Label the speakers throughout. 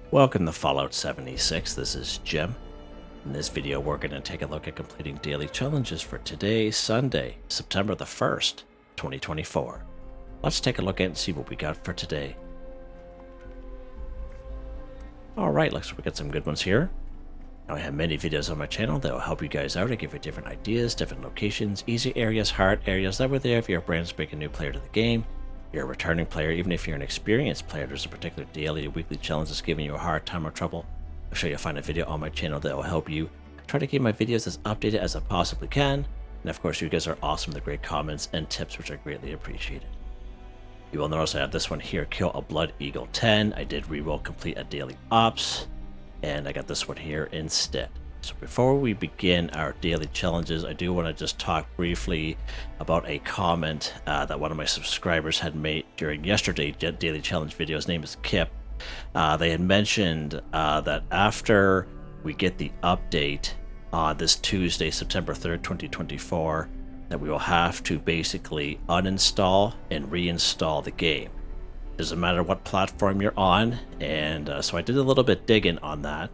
Speaker 1: Welcome to Fallout 76, this is Jim. In this video we're going to take a look at completing daily challenges for today, Sunday, September the 1st, 2024. Let's take a look at and see what we got for today. Alright, looks like we got some good ones here. Now, I have many videos on my channel that will help you guys out and give you different ideas, different locations, easy areas, hard areas that were there if you're a brand spanking new player to the game. You're a returning player, even if you're an experienced player, there's a particular daily or weekly challenge that's giving you a hard time or trouble. I'm sure you'll find a video on my channel that will help you. Try to keep my videos as updated as I possibly can. And of course, you guys are awesome with the great comments and tips, which are greatly appreciated. You will notice I have this one here, Kill a Blood Eagle 10. I did reroll complete a daily ops, and I got this one here instead. So before we begin our daily challenges, I do want to just talk briefly about a comment that one of my subscribers had made during yesterday's daily challenge video. His name is Kip. They had mentioned that after we get the update on this Tuesday, September 3rd, 2024, that we will have to basically uninstall and reinstall the game. Doesn't matter what platform you're on, and so I did a little bit digging on that.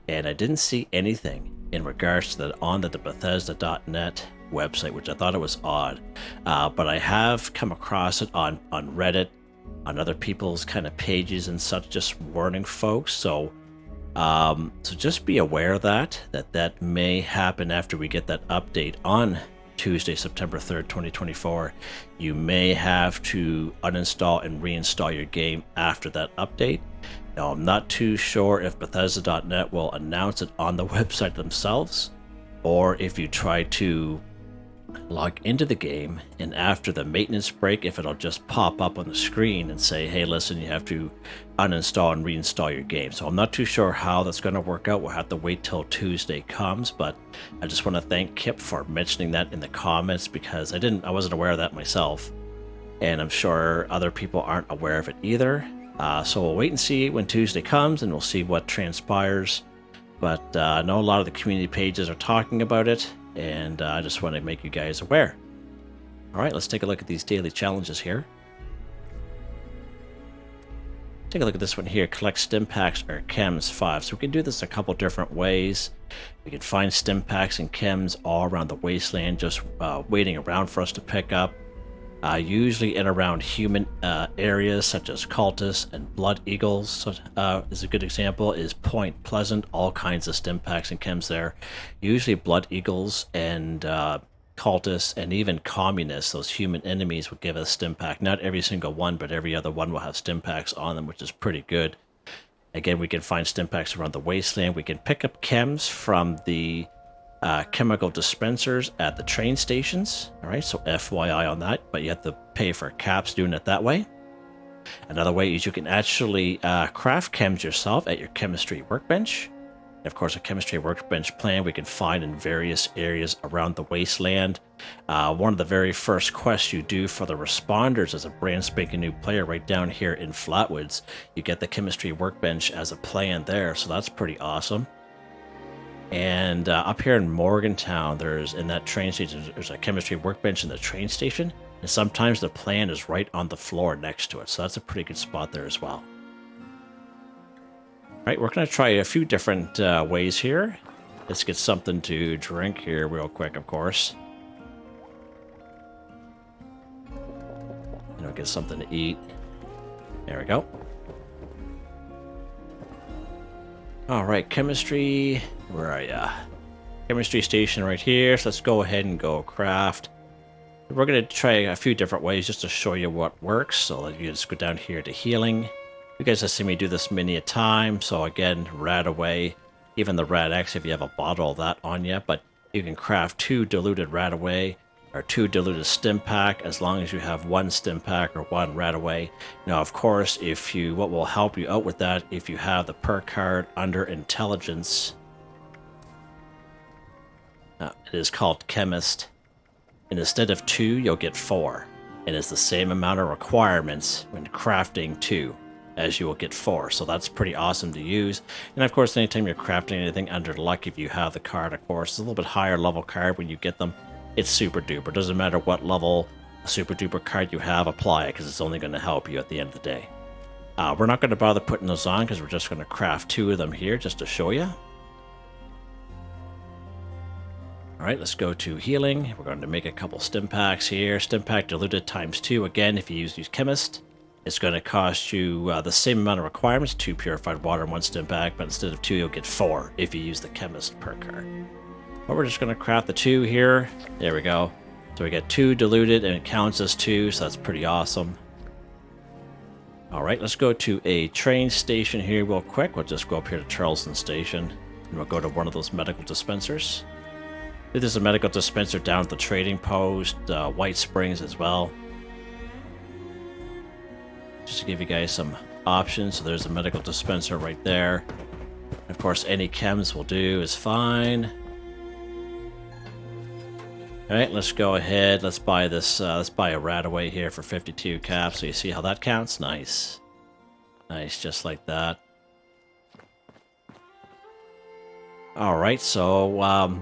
Speaker 1: And I didn't see anything in regards to that on the Bethesda.net website, which I thought it was odd. But I have come across it on Reddit, on other people's kind of pages and such, just warning folks. So just be aware of that may happen after we get that update on Tuesday, September 3rd, 2024. You may have to uninstall and reinstall your game after that update. Now, I'm not too sure if Bethesda.net will announce it on the website themselves, or if you try to log into the game and after the maintenance break, if it'll just pop up on the screen and say, hey, listen, you have to uninstall and reinstall your game. So I'm not too sure how that's going to work out. We'll have to wait till Tuesday comes, but I just want to thank Kip for mentioning that in the comments, because I wasn't aware of that myself, and I'm sure other people aren't aware of it either. So we'll wait and see when Tuesday comes, and we'll see what transpires. But I know a lot of the community pages are talking about it, and I just want to make you guys aware. Alright, let's take a look at these daily challenges here. Take a look at this one here, collect Stimpaks or Chams 5. So we can do this a couple different ways. We can find Stimpaks and Chams all around the wasteland, just waiting around for us to pick up. Usually in around human areas such as cultists and blood eagles is a good example, is Point Pleasant, all kinds of Stimpaks and Chems there. Usually blood eagles and cultists and even communists, those human enemies, would give us Stimpak. Not every single one, but every other one will have Stimpaks on them, which is pretty good. Again, we can find Stimpaks around the wasteland. We can pick up Chems from the chemical dispensers at the train stations. All right, so FYI on that, but you have to pay for caps doing it that way. Another way is you can actually craft chems yourself at your chemistry workbench. And of course, a chemistry workbench plan we can find in various areas around the wasteland. One of the very first quests you do for the responders as a brand spanking new player right down here in Flatwoods, you get the chemistry workbench as a plan there, so that's pretty awesome. And up here in Morgantown, in that train station, there's a chemistry workbench in the train station, and sometimes the plan is right on the floor next to it, so that's a pretty good spot there as well. All right, we're going to try a few different ways here. Let's get something to drink here real quick, of course. Get something to eat. There we go. All right, chemistry. Where are ya? Chemistry station right here. So let's go ahead and go craft. We're going to try a few different ways just to show you what works. So you just go down here to healing. You guys have seen me do this many a time. So again, Rad Away. Even the Rad X if you have a bottle of that on you. But you can craft 2 diluted Rad Away or 2 diluted Stimpak as long as you have 1 Stimpak or 1 Rad Away. Now, of course, what will help you out with that, if you have the perk card under Intelligence, it is called Chemist, and instead of 2, you'll get 4, and it's the same amount of requirements when crafting 2 as you will get 4, so that's pretty awesome to use. And of course, anytime you're crafting anything under luck, if you have the card, of course, it's a little bit higher level card when you get them. It's super duper. Doesn't matter what level super duper card you have, apply it, because it's only going to help you at the end of the day. We're not going to bother putting those on because we're just going to craft 2 of them here just to show you. Alright, let's go to healing. We're going to make a couple Stimpaks here. Stimpak diluted ×2. Again, if you use Chemist, it's going to cost you the same amount of requirements, 2 purified water and 1 Stimpak, but instead of 2, you'll get 4 if you use the Chemist perk card. But we're just going to craft the 2 here. There we go. So we get 2 diluted and it counts as 2, so that's pretty awesome. Alright, let's go to a train station here real quick. We'll just go up here to Charleston Station and we'll go to one of those medical dispensers. There's a medical dispenser down at the trading post, White Springs as well. Just to give you guys some options. So there's a medical dispenser right there. Of course, any chems will do is fine. Alright, let's go ahead. Let's buy this. Let's buy a Radaway here for 52 caps. So you see how that counts? Nice. Nice, just like that. Alright, so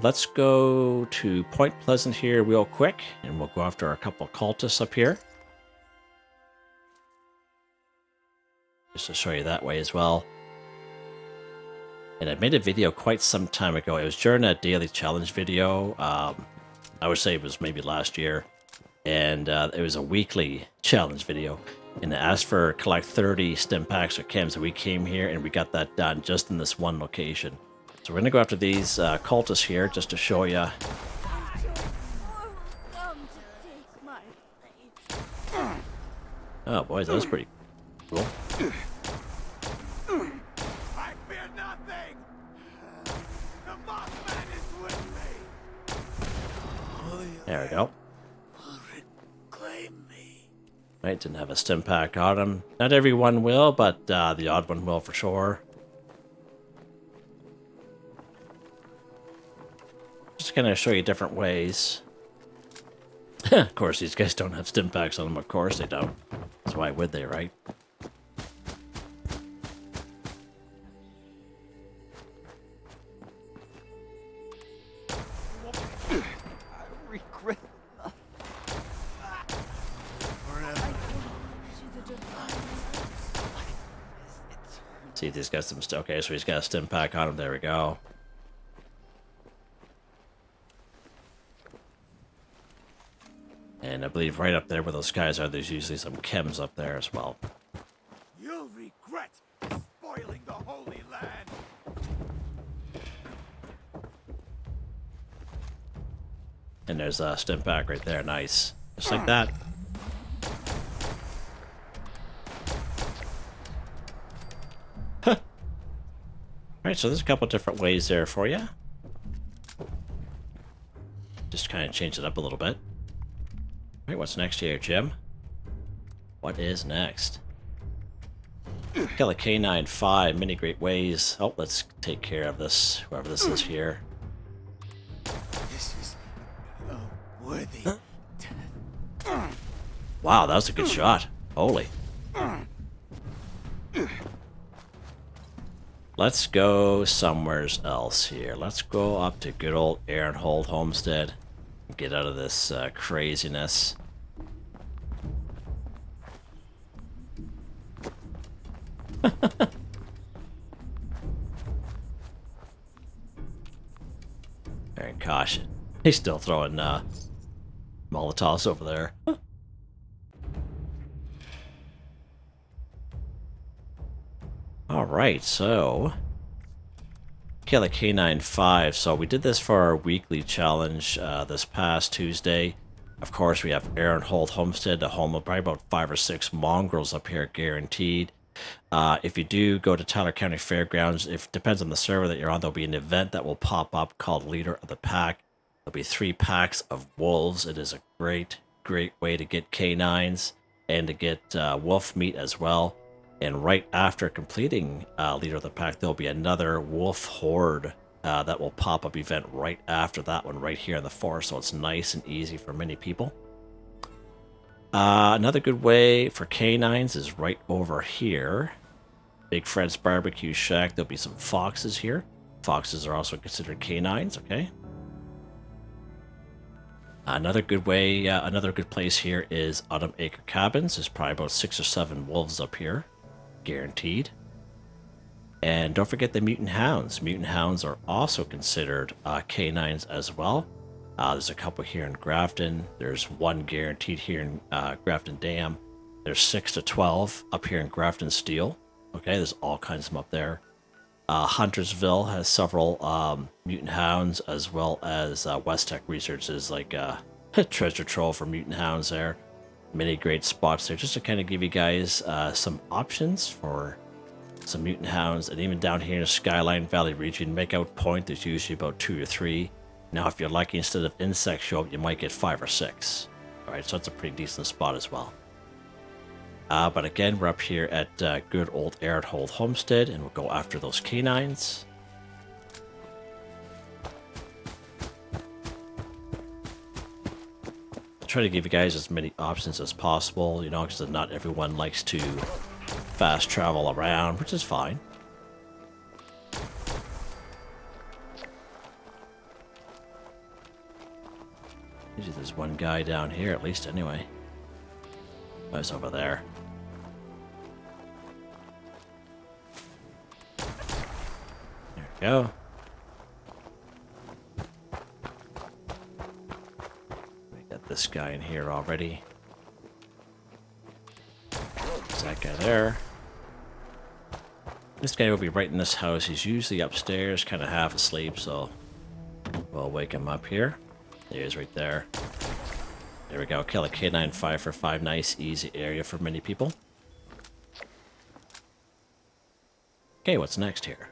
Speaker 1: let's go to Point Pleasant here real quick, and we'll go after a couple of cultists up here. Just to show you that way as well. And I made a video quite some time ago. It was during that daily challenge video. I would say it was maybe last year. And it was a weekly challenge video. And it asked for collect 30 Stimpaks or chems. And we came here and we got that done just in this one location. So we're going to go after these cultists here just to show you. Oh, boys, that was pretty cool.
Speaker 2: I fear nothing. The Mothman is with me.
Speaker 1: There we go.
Speaker 2: Reclaim me.
Speaker 1: Right, didn't have a Stimpak on him. Not everyone will, but the odd one will for sure. Just gonna show you different ways. Of course, these guys don't have Stimpaks on them. Of course they don't. So why would they, right?
Speaker 2: I regret forever.
Speaker 1: See if these guys some. Okay, so he's got a Stimpak on him. There we go. And I believe right up there where those guys are, there's usually some chems up there as well.
Speaker 2: You'll regret spoiling the Holy Land.
Speaker 1: And there's a Stimpak right there. Nice. Just like that. Huh. Alright, so there's a couple different ways there for you. Just kind of change it up a little bit. Alright, what's next here, Jim? What is next? Kill a Canine 5, many great ways. Oh, let's take care of this, whoever this is here.
Speaker 2: This is a worthy death.
Speaker 1: Wow, that was a good shot. Holy. Let's go somewhere else here. Let's go up to good old Aaronhold Homestead. Get out of this craziness. And caution. He's still throwing Molotovs over there. Alright, so Kill a Canine 5. So we did this for our weekly challenge this past Tuesday. Of course, we have Aaronhold Homestead, a home of probably about 5 or 6 mongrels up here, guaranteed. If you do go to Tyler County Fairgrounds, if it depends on the server that you're on, there'll be an event that will pop up called Leader of the Pack. There'll be 3 packs of wolves. It is a great way to get canines and to get wolf meat as well. And right after completing Leader of the Pack, there'll be another wolf horde that will pop up event right after that one right here in the forest. So it's nice and easy for many people. Another good way for canines is right over here. Big Fred's Barbecue Shack. There'll be some foxes here. Foxes are also considered canines, okay? Another good way, another good place here is Autumn Acre Cabins. There's probably about 6 or 7 wolves up here. guaranteed. And don't forget the mutant hounds. Mutant hounds are also considered canines as well. There's a couple here in Grafton. There's one guaranteed here in Grafton Dam. There's 6 to 12 up here in Grafton Steel. Okay, there's all kinds of them up there. Huntersville has several mutant hounds, as well as West Tech Research is like a treasure trove for mutant hounds there. Many great spots there, just to kind of give you guys some options for some mutant hounds. And even down here in the Skyline Valley region, Makeout Point, there's usually about 2 or 3. Now, if you're lucky, instead of insects show up, you might get 5 or 6. Alright, so it's a pretty decent spot as well. But again, we're up here at good old Airhold Homestead, and we'll go after those canines. I'll try to give you guys as many options as possible, you know, because not everyone likes to fast travel around, which is fine. Usually there's one guy down here, at least anyway. Oh, he's over there. There we go. We got this guy in here already. There's that guy there. This guy will be right in this house. He's usually upstairs, kind of half asleep, so we'll wake him up here. There he is right there. There we go. Kill a canine 5 for 5. Nice, easy area for many people. Okay, what's next here?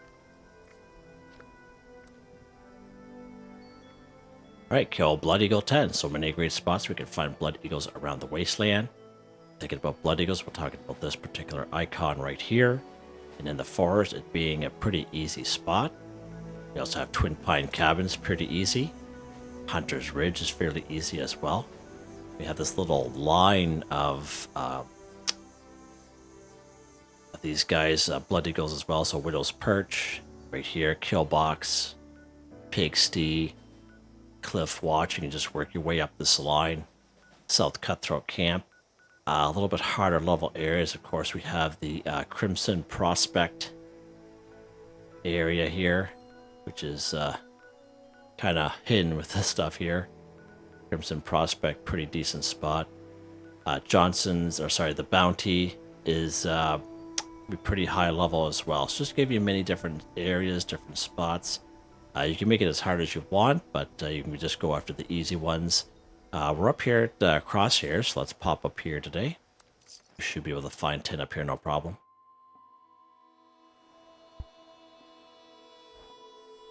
Speaker 1: Alright, kill Blood Eagle 10. So many great spots we can find Blood Eagles around the wasteland. Thinking about Blood Eagles, we're talking about this particular icon right here. And in the forest, it being a pretty easy spot. We also have Twin Pine Cabins, pretty easy. Hunter's Ridge is fairly easy as well. We have this little line of these guys, Blood Eagles as well. So Widow's Perch, right here, Killbox, Pigsty, Cliff Watch. You can just work your way up this line. South Cutthroat Camp. A little bit harder level areas, of course, we have the Crimson Prospect area here, which is kind of hidden with this stuff here. Crimson Prospect, pretty decent spot. The Bounty is be pretty high level as well. So just give you many different areas, different spots. You can make it as hard as you want, but you can just go after the easy ones. We're up here at Crosshairs, so let's pop up here today. We should be able to find 10 up here, no problem.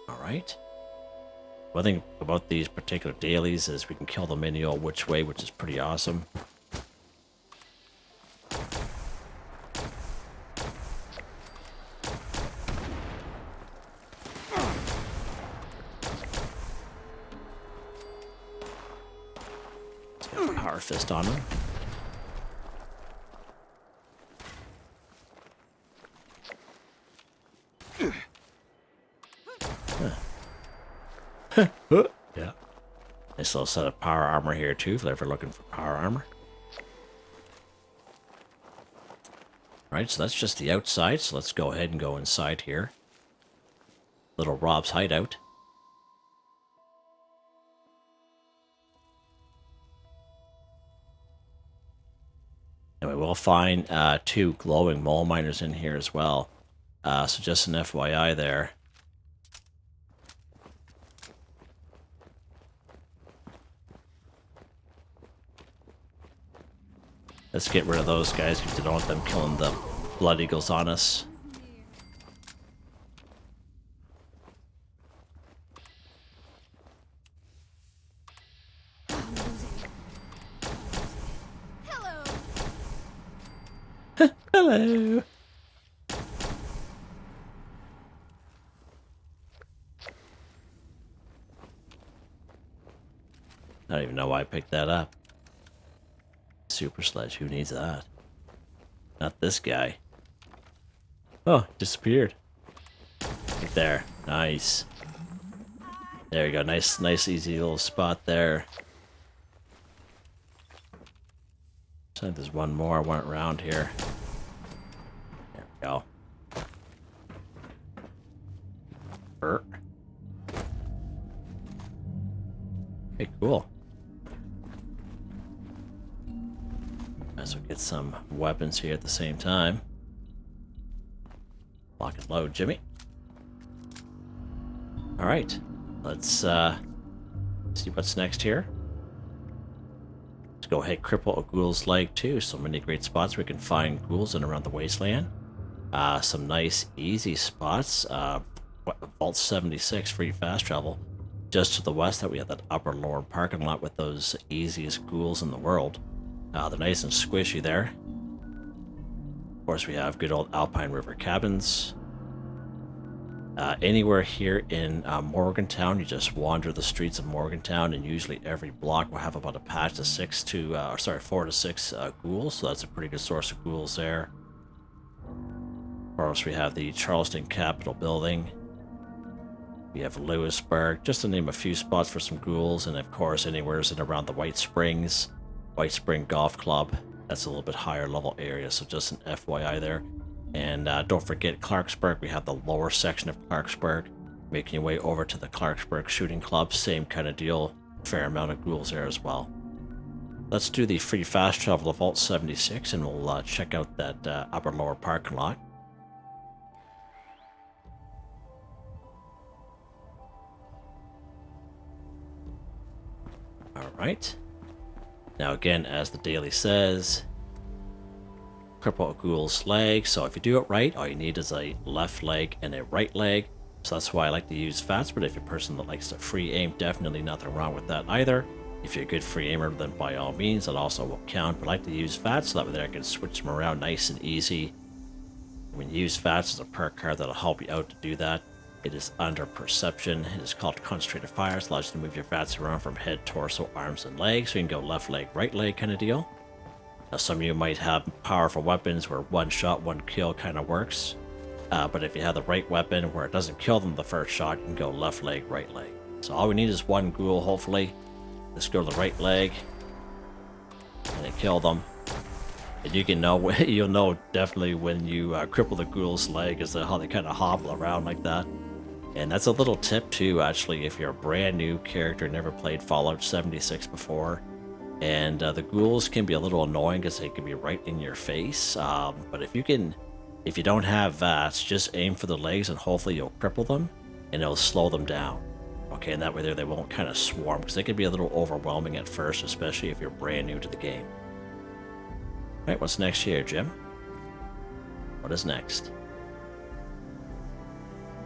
Speaker 1: Alright. One thing about these particular dailies is we can kill them any old which way, which is pretty awesome. Let's get a power fist on him. Yeah. Nice little set of power armor here too, if they're ever looking for power armor. Right, so that's just the outside, so let's go ahead and go inside here. Little Rob's hideout. And we will find 2 glowing mole miners in here as well. So just an FYI there. Let's get rid of those guys because we don't want them killing the Blood Eagles on us.
Speaker 3: Hello.
Speaker 1: Hello. I don't even know why I picked that up. Super Sledge, who needs that? Not this guy. Oh, disappeared. Right there. Nice. There you go. Nice, easy little spot there. So there's one more. I want around here. There we Go. Okay, cool. Might as well get some weapons here at the same time. Lock and load, Jimmy. Alright. Let's see what's next here. Let's go ahead, cripple a ghoul's leg too. So many great spots where we can find ghouls in around the wasteland. Some nice easy spots. Vault 76, free fast travel. Just to the west that we have that upper lower parking lot with those easiest ghouls in the world. They're nice and squishy there. Of course, we have good old Alpine River cabins. Anywhere here in Morgantown, you just wander the streets of Morgantown, and usually every block will have about a patch of 4 to 6 ghouls, so that's a pretty good source of ghouls there. Of course, we have the Charleston Capitol building. We have Lewisburg, just to name a few spots for some ghouls, and of course, anywhere in around the White Spring Golf Club. That's a little bit higher level area, so just an FYI there. And don't forget Clarksburg. We have the lower section of Clarksburg. Making your way over to the Clarksburg Shooting Club, same kind of deal. Fair amount of ghouls there as well. Let's do the free fast travel of Vault 76, and we'll check out that upper lower parking lot. Alright. Now again, as the daily says, cripple a ghoul's leg. So if you do it right, all you need is a left leg and a right leg. So that's why I like to use VATS, but if you're a person that likes to free aim, definitely nothing wrong with that either. If you're a good free aimer, then by all means, that also will count. But I like to use VATS so that way I can switch them around nice and easy. When you use VATS as a perk card, that'll help you out to do that. It is under perception. It is called concentrated fire. So it allows you to move your VATS around from head, torso, arms, and legs. So you can go left leg, right leg kind of deal. Now, some of you might have powerful weapons where one shot, one kill kind of works. But if you have the right weapon where it doesn't kill them the first shot, you can go left leg, right leg. So all we need is one ghoul, hopefully. Let's go to the right leg. And then kill them. And you can know, you'll know definitely when you cripple the ghoul's leg is how they kind of hobble around like that. And that's a little tip too, actually, if you're a brand new character, never played Fallout 76 before. And the ghouls can be a little annoying because they can be right in your face. But if you don't have VATS, just aim for the legs and hopefully you'll cripple them and it'll slow them down. Okay, and that way they won't kind of swarm because they can be a little overwhelming at first, especially if you're brand new to the game. Alright, what's next here, Jim? What is next?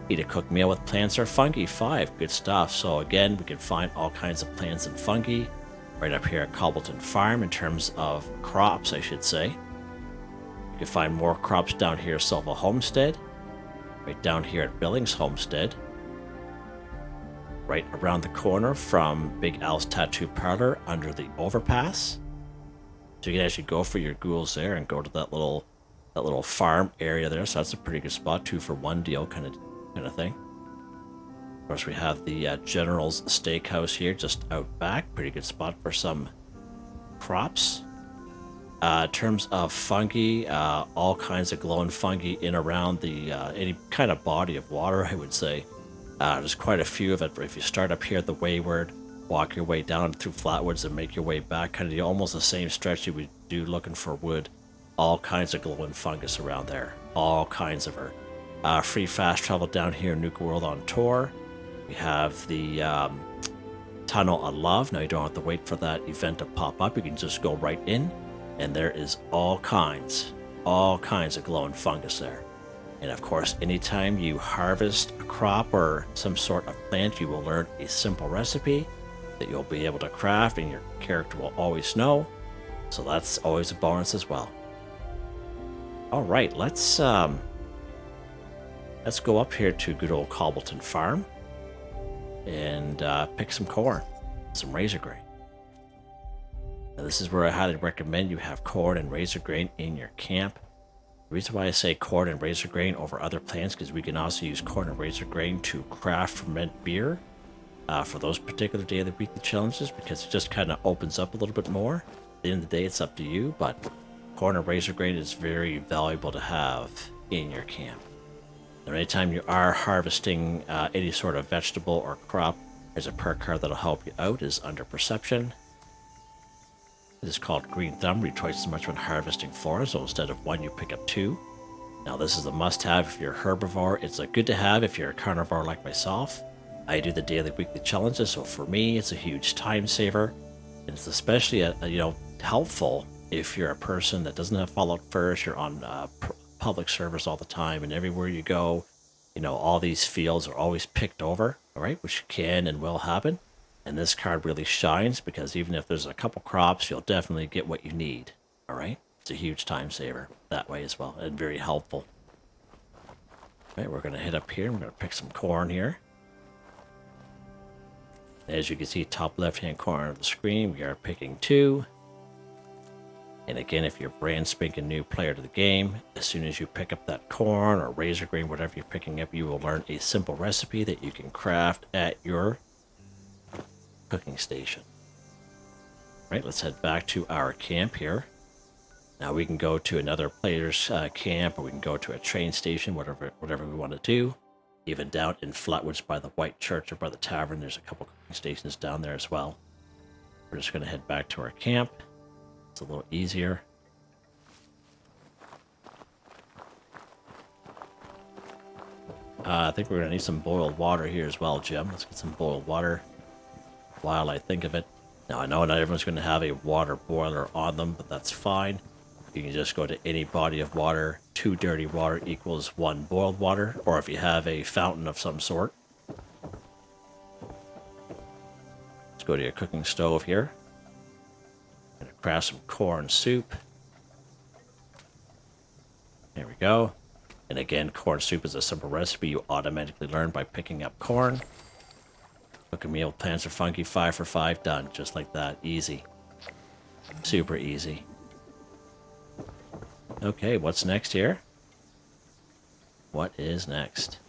Speaker 1: Eat a cooked meal with plants or fungi. 5. Good stuff. So again, we can find all kinds of plants and fungi right up here at Cobbleton Farm in terms of crops, I should say. You can find more crops down here at Silva Homestead, right down here at Billings Homestead, right around the corner from Big Al's Tattoo Parlor under the overpass. So you can actually go for your ghouls there and go to that little farm area there. So that's a pretty good spot, 2 for 1 deal kind of thing. Of course, we have the General's Steakhouse here just out back. Pretty good spot for some crops. In terms of fungi, all kinds of glowing fungi in around the any kind of body of water, I would say. There's quite a few of it. But if you start up here at the Wayward, walk your way down through Flatwoods and make your way back, kind of almost the same stretch you would do looking for wood. All kinds of glowing fungus around there. All kinds of her. Free fast travel down here in Nuka World on tour. We have the Tunnel of Love. Now you don't have to wait for that event to pop up. You can just go right in, and there is all kinds of glowing fungus there. And of course, anytime you harvest a crop or some sort of plant, you will learn a simple recipe that you'll be able to craft, and your character will always know. So that's always a bonus as well. All right, let's go up here to good old Cobbleton Farm and pick some corn, some razor grain. Now, this is where I highly recommend you have corn and razor grain in your camp. The reason why I say corn and razor grain over other plants because we can also use corn and razor grain to craft ferment beer for those particular day of the weekly challenges, because it just kind of opens up a little bit more. At the end of the day, it's up to you, but corn and razor grain is very valuable to have in your camp. Now, anytime you are harvesting any sort of vegetable or crop, there's a perk card that'll help you out. Is under perception. It is called Green Thumb. You twice as much when harvesting flora, so instead of 1, you pick up 2. Now, this is a must-have if you're a herbivore. It's a good to have if you're a carnivore like myself. I do the daily, weekly challenges, so for me, it's a huge time saver. And it's especially helpful if you're a person that doesn't have Fallout First. You're on public servers all the time, and everywhere you go, all these fields are always picked over. All right, which can and will happen. And this card really shines because even if there's a couple crops, you'll definitely get what you need. All right, it's a huge time saver that way as well, and very helpful. All right, we're going to hit up here. We're going to pick some corn here. As you can see, top left-hand corner of the screen, we are picking 2. And again, if you're a brand spanking new player to the game, as soon as you pick up that corn or razor grain, whatever you're picking up, you will learn a simple recipe that you can craft at your cooking station. Right, let's head back to our camp here. Now we can go to another player's camp, or we can go to a train station, whatever we want to do. Even down in Flatwoods by the White Church or by the tavern, there's a couple cooking stations down there as well. We're just going to head back to our camp. It's a little easier. I think we're going to need some boiled water here as well, Jim. Let's get some boiled water while I think of it. Now, I know not everyone's going to have a water boiler on them, but that's fine. You can just go to any body of water. 2 dirty water equals 1 boiled water, or if you have a fountain of some sort. Let's go to your cooking stove here. I'm going to craft some corn soup. There we go. And again, corn soup is a simple recipe you automatically learn by picking up corn. Cook a meal, plants or fungi, 5 for 5, done. Just like that. Easy. Super easy. Okay, what's next here? What is next?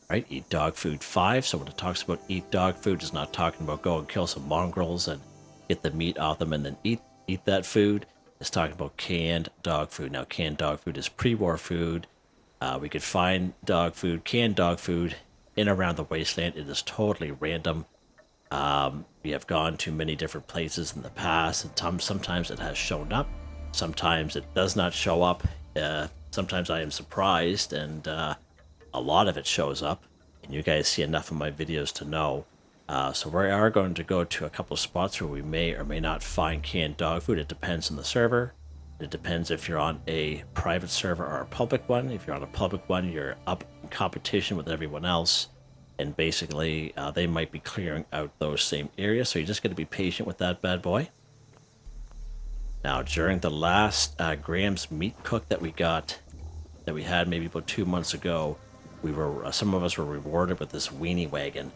Speaker 1: Right, eat dog food 5. So when it talks about eat dog food, it's not talking about go and kill some mongrels and get the meat off them and then eat that food. It's talking about canned dog food. Now, canned dog food is pre-war food. We could find dog food, canned dog food, in around the wasteland. It is totally random. We have gone to many different places in the past, and sometimes it has shown up. Sometimes it does not show up. Sometimes I am surprised, and a lot of it shows up. And you guys see enough of my videos to know. So we are going to go to a couple of spots where we may or may not find canned dog food. It depends on the server. It depends if you're on a private server or a public one. If you're on a public one, you're up in competition with everyone else. And basically, they might be clearing out those same areas. So you just got to be patient with that bad boy. Now, during the last Graham's meat cook that we had maybe about 2 months ago, some of us were rewarded with this weenie wagon.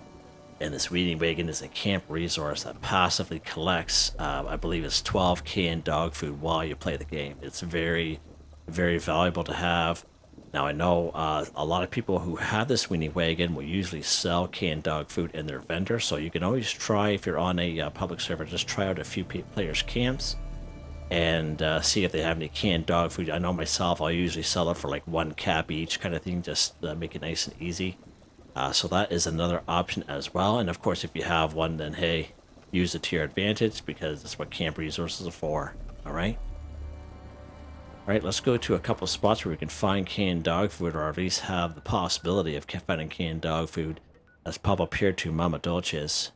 Speaker 1: And this weenie wagon is a camp resource that passively collects, I believe it's 12 canned dog food while you play the game. It's very, very valuable to have. Now, I know a lot of people who have this weenie wagon will usually sell canned dog food in their vendor, so you can always try, if you're on a public server, just try out a few players' camps and see if they have any canned dog food. I know myself, I'll usually sell it for like 1 cap each kind of thing, just make it nice and easy. So that is another option as well. And of course, if you have one, then hey, use it to your advantage because that's what camp resources are for. All right. All right, let's go to a couple of spots where we can find canned dog food, or at least have the possibility of finding canned dog food. Let's pop up here to Mama Dolce's.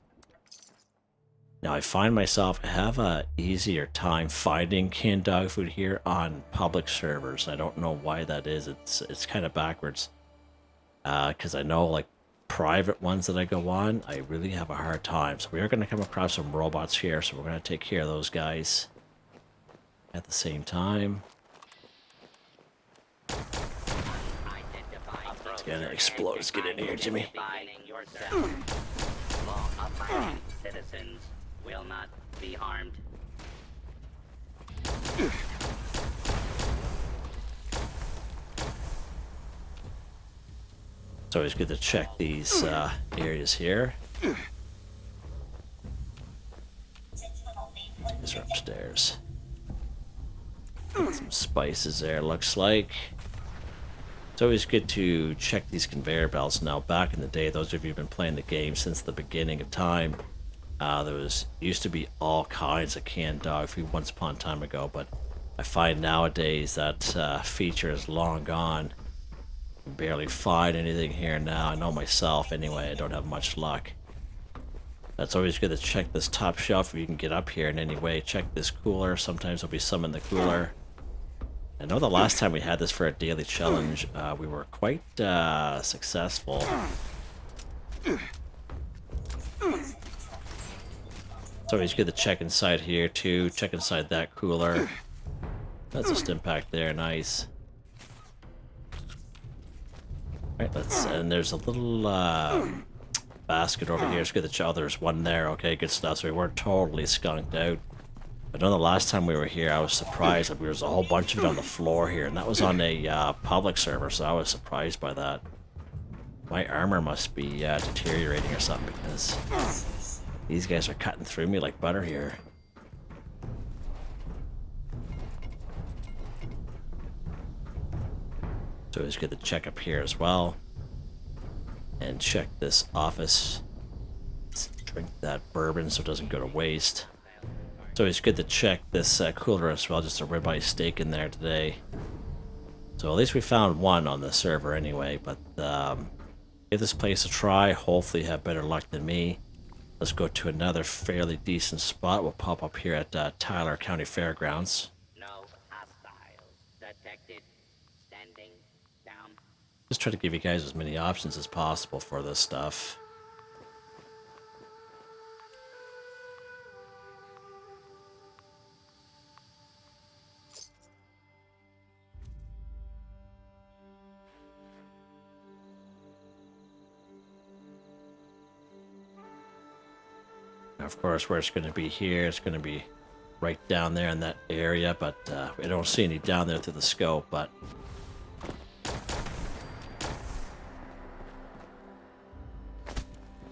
Speaker 1: Now, I find myself have a easier time finding canned dog food here on public servers. I don't know why that is. It's kind of backwards. Because I know, like, private ones that I go on, I really have a hard time. So we are going to come across some robots here, so we're going to take care of those guys at the same time. It's going to explode. Let's get in here, Jimmy.
Speaker 3: Law-abiding citizens will not be harmed.
Speaker 1: It's always good to check these areas here. Some spices there, looks like. It's always good to check these conveyor belts. Now, back in the day, those of you who've been playing the game since the beginning of time, there used to be all kinds of canned dog food once upon a time ago, but I find nowadays that feature is long gone. You can barely find anything here now. I know myself anyway, I don't have much luck. That's always good to check this top shelf if you can get up here in any way. Check this cooler. Sometimes there'll be some in the cooler. I know the last time we had this for a daily challenge, we were quite successful. It's always good to check inside here too. Check inside that cooler. That's a Stimpak there, nice. Alright, and there's a little basket over here. It's good to there's one there. Okay, good stuff. So we weren't totally skunked out. I know the last time we were here, I was surprised that there was a whole bunch of it on the floor here, and that was on a public server, so I was surprised by that. My armor must be deteriorating or something, because these guys are cutting through me like butter here. So it's good to check up here as well. And check this office. Let's drink that bourbon so it doesn't go to waste. So it's good to check this cooler as well, just a ribeye steak in there today. So at least we found one on the server anyway, but give this place a try, hopefully have better luck than me. Let's go to another fairly decent spot. We'll pop up here at Tyler County Fairgrounds.
Speaker 3: No hostiles detected. Standing down.
Speaker 1: Just try to give you guys as many options as possible for this stuff. Of course, where it's going to be here, it's going to be right down there in that area, but we don't see any down there through the scope, but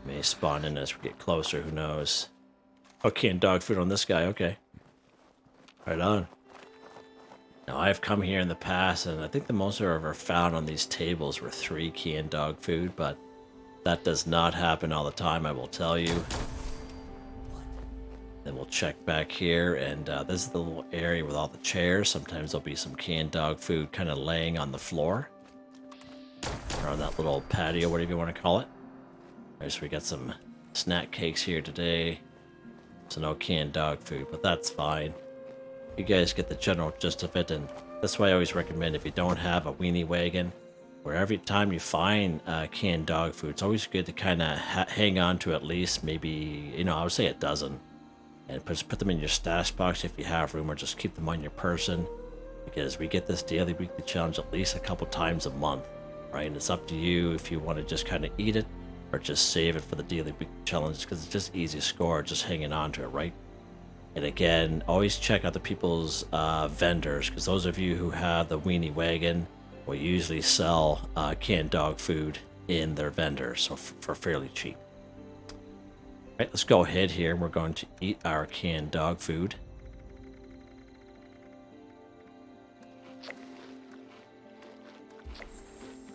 Speaker 1: may spawn in as we get closer, who knows. Oh, canned dog food on this guy, okay. Right on. Now, I've come here in the past, and I think the most I've ever found on these tables were 3 canned dog food, but that does not happen all the time, I will tell you. Then we'll check back here, and this is the little area with all the chairs. Sometimes there'll be some canned dog food kind of laying on the floor. Or on that little patio, whatever you want to call it. Alright, so we got some snack cakes here today. So no canned dog food, but that's fine. You guys get the general gist of it, and that's why I always recommend if you don't have a weenie wagon, where every time you find canned dog food, it's always good to kind of hang on to at least maybe, I would say a dozen. And just put them in your stash box if you have room, or just keep them on your person, because we get this daily weekly challenge at least a couple times a month, right? And it's up to you if you want to just kind of eat it or just save it for the daily weekly challenge, because it's just easy score just hanging on to it, right? And again, always check out the people's vendors, because those of you who have the weenie wagon will usually sell canned dog food in their vendors, so for fairly cheap. Right, let's go ahead here, and we're going to eat our canned dog food.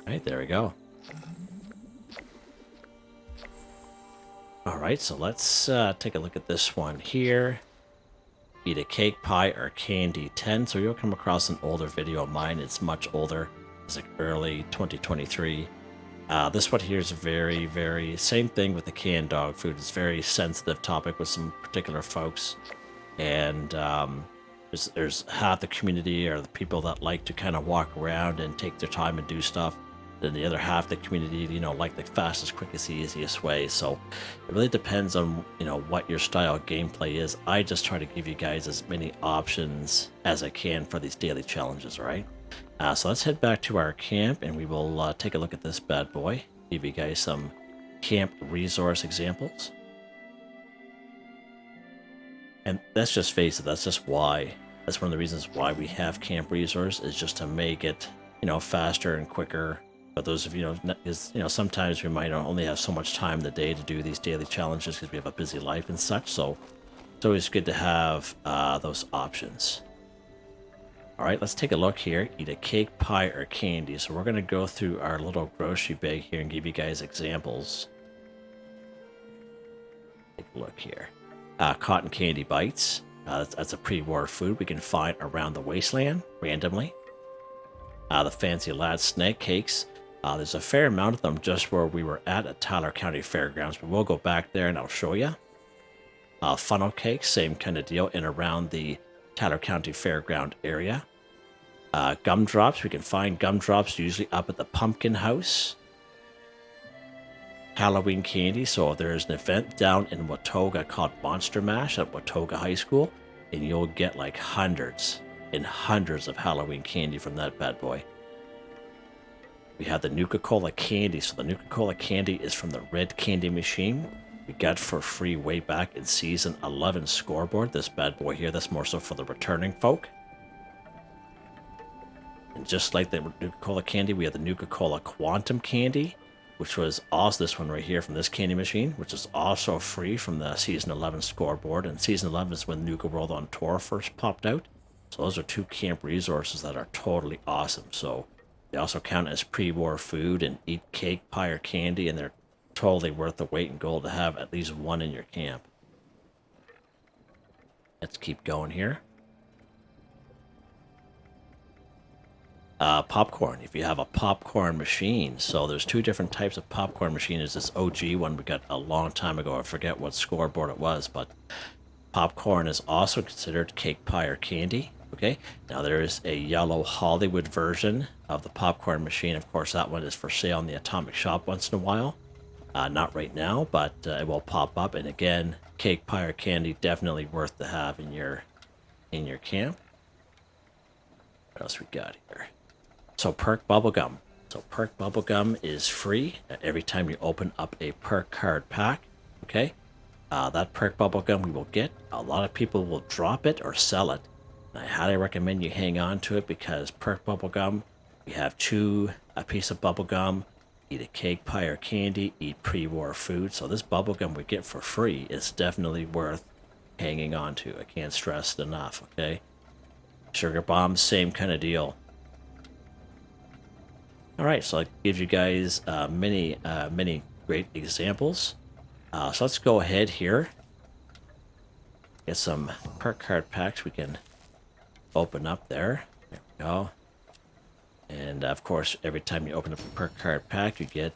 Speaker 1: Alright, there we go. Alright, so let's take a look at this one here. Eat a cake, pie, or candy 10. So you'll come across an older video of mine. It's much older. It's like early 2023. This one here is very, very same thing with the canned dog food. It's a very sensitive topic with some particular folks, and there's half the community are the people that like to kind of walk around and take their time and do stuff. Then the other half of the community, like the fastest, quickest, easiest way. So it really depends on what your style of gameplay is. I just try to give you guys as many options as I can for these daily challenges, all right? So let's head back to our camp, and we will take a look at this bad boy. Give you guys some camp resource examples. And let's just face it, that's just why. That's one of the reasons why we have camp resource, is just to make it, faster and quicker. But those of you sometimes we might only have so much time in the day to do these daily challenges because we have a busy life and such. So it's always good to have those options. Alright, let's take a look here. Eat a cake, pie, or candy. So we're going to go through our little grocery bag here and give you guys examples. Take a look here. Cotton candy bites. That's a pre-war food we can find around the wasteland, randomly. The fancy lad snack cakes. There's a fair amount of them just where we were at Tyler County Fairgrounds, but we'll go back there and I'll show you. Funnel cakes, same kind of deal in around the Tyler County Fairground area. Gumdrops, we can find gumdrops usually up at the pumpkin house. Halloween candy, so there's an event down in Watoga called Monster Mash at Watoga High School, and you'll get like hundreds and hundreds of Halloween candy from that bad boy. We have the Nuka-Cola candy, so the Nuka-Cola candy is from the Red Candy Machine. We got for free way back in Season 11 scoreboard, this bad boy here, that's more so for the returning folk. And just like the Nuka-Cola candy, we have the Nuka-Cola Quantum candy, which was also this one right here from this candy machine, which is also free from the Season 11 scoreboard. And Season 11 is when Nuka World on Tour first popped out. So those are two camp resources that are totally awesome. So they also count as pre-war food and eat cake, pie, or candy, and they're totally worth the weight in gold to have at least one in your camp. Let's keep going here. Popcorn, if you have a popcorn machine. So there's two different types of popcorn machine. There's this OG one we got a long time ago. I forget what scoreboard it was, but popcorn is also considered cake, pie, or candy. Okay, now there is a yellow Hollywood version of the popcorn machine. Of course, that one is for sale in the Atomic Shop once in a while. Not right now, but it will pop up. And again, cake, pie, or candy, definitely worth to have in your camp. What else we got here? So perk bubblegum. So perk bubblegum is free every time you open up a perk card pack. Okay, that perk bubblegum we will get. A lot of people will drop it or sell it. And I highly recommend you hang on to it because perk bubblegum, you have chew a piece of bubblegum, eat a cake, pie, or candy, eat pre-war food. So this bubblegum we get for free is definitely worth hanging on to. I can't stress it enough, okay? Sugar bombs, same kind of deal. Alright, so that gives you guys many great examples. So let's go ahead here. Get some perk card packs we can open up there. There we go. And of course, every time you open up a perk card pack, you get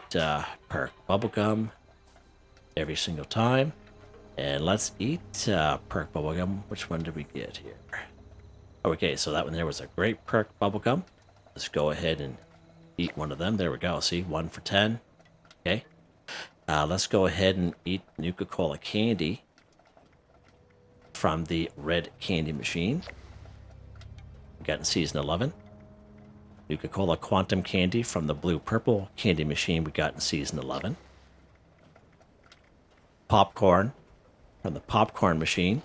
Speaker 1: perk bubblegum every single time. And let's eat perk bubblegum. Which one did we get here? Okay, so that one there was a great perk bubblegum. Let's go ahead and eat one of them. There we go. See, 1 for 10. Okay. Let's go ahead and eat Nuka-Cola candy from the Red Candy Machine. We got in Season 11. Nuka-Cola Quantum candy from the Blue-Purple Candy Machine we got in Season 11. Popcorn from the Popcorn Machine.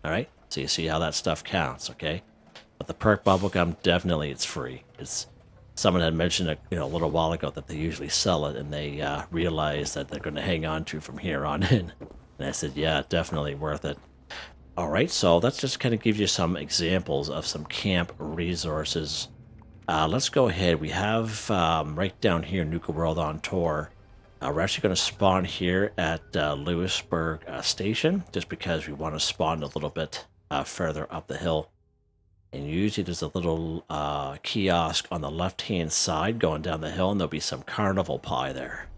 Speaker 1: Alright, so you see how that stuff counts, okay? But the perk bubblegum, definitely it's free. Someone had mentioned a little while ago that they usually sell it and they realize that they're going to hang on to from here on in. And I said, yeah, definitely worth it. Alright, so let's just kind of give you some examples of some camp resources. Let's go ahead. We have right down here Nuka World on Tour. We're actually going to spawn here at Lewisburg Station just because we want to spawn a little bit further up the hill. And usually there's a little kiosk on the left-hand side going down the hill, and there'll be some carnival pie there.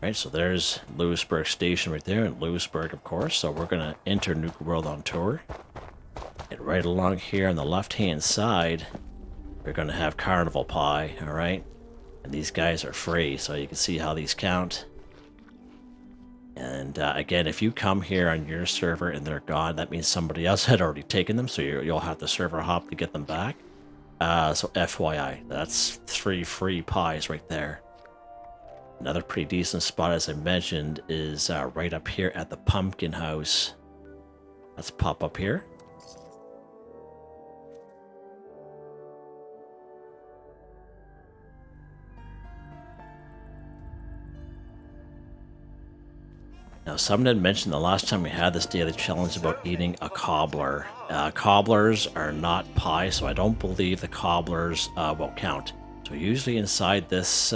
Speaker 1: Right, so there's Lewisburg Station right there, and Lewisburg, of course. So we're going to enter Nuka World on Tour. And right along here on the left-hand side, we're going to have carnival pie, all right? And these guys are free, so you can see how these count. And again, if you come here on your server and they're gone, that means somebody else had already taken them, so you'll have to server hop to get them back. So FYI, that's 3 free pies right there. Another pretty decent spot, as I mentioned, is right up here at the Pumpkin House. Let's pop up here. Now Someone had mentioned the last time we had this daily challenge about eating a cobbler. Cobblers are not pie, so I don't believe the cobblers will count. So usually inside this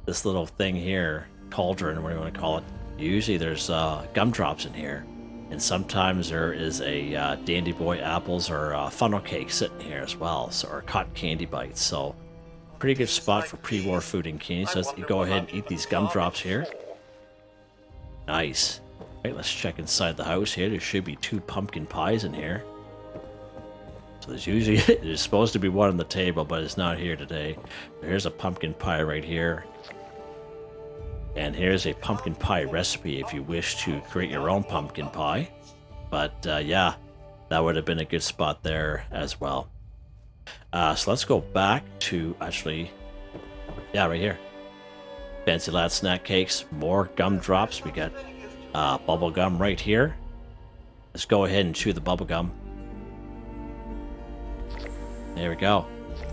Speaker 1: this little thing here, cauldron, what do you want to call it, usually there's gumdrops in here. And sometimes there is a Dandy Boy apples or funnel cake sitting here as well, so, or cotton candy bites. So pretty good spot for pre-war food and candy. So let's go ahead and eat these gumdrops here. Nice. Right, let's check inside the house here. There should be 2 pumpkin pies in here. So there's usually, there's supposed to be one on the table, but it's not here today. Here's a pumpkin pie right here. And here's a pumpkin pie recipe if you wish to create your own pumpkin pie. But yeah, that would have been a good spot there as well. So let's go back to actually, yeah, right here. Fancy Lad snack cakes, more gumdrops. We got bubble gum right here. Let's go ahead and chew the bubble gum. There we go.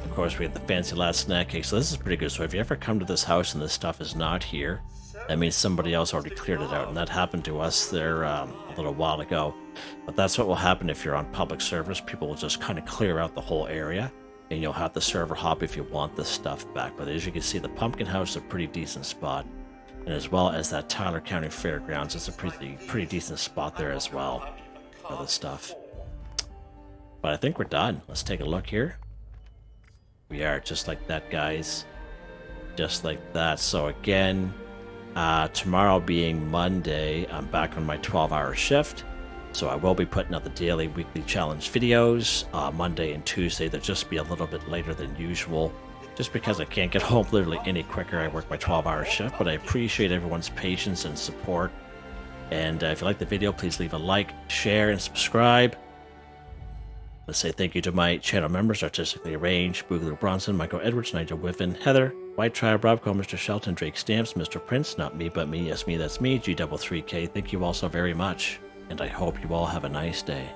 Speaker 1: Of course, we have the Fancy Lad snack cake. So this is pretty good. So if you ever come to this house and this stuff is not here, that means somebody else already cleared it out. And that happened to us there a little while ago. But that's what will happen if you're on public servers. People will just kind of clear out the whole area. And you'll have the server hop if you want this stuff back. But as you can see, the pumpkin house is a pretty decent spot. And as well as that Tyler County Fairgrounds, it's a pretty decent spot there as well for this stuff. But I think we're done. Let's take a look here. We are just like that, guys. Just like that. So again, tomorrow being Monday, I'm back on my 12-hour shift. So I will be putting out the daily weekly challenge videos Monday and Tuesday. They'll just be a little bit later than usual, just because I can't get home literally any quicker. I work my 12-hour shift, but I appreciate everyone's patience and support. And if you like the video, please leave a like, share, and subscribe. Let's say thank you to my channel members: Artistically Arranged, Boogaloo Bronson, Michael Edwards, Nigel Wiffen, Heather, Whitetribe, Robco, Mr. Shelton, Drake Stamps, Mr.Prince, Not Me But Me, Yes Me That's Me, G33K. Thank you all so very much. And I hope you all have a nice day.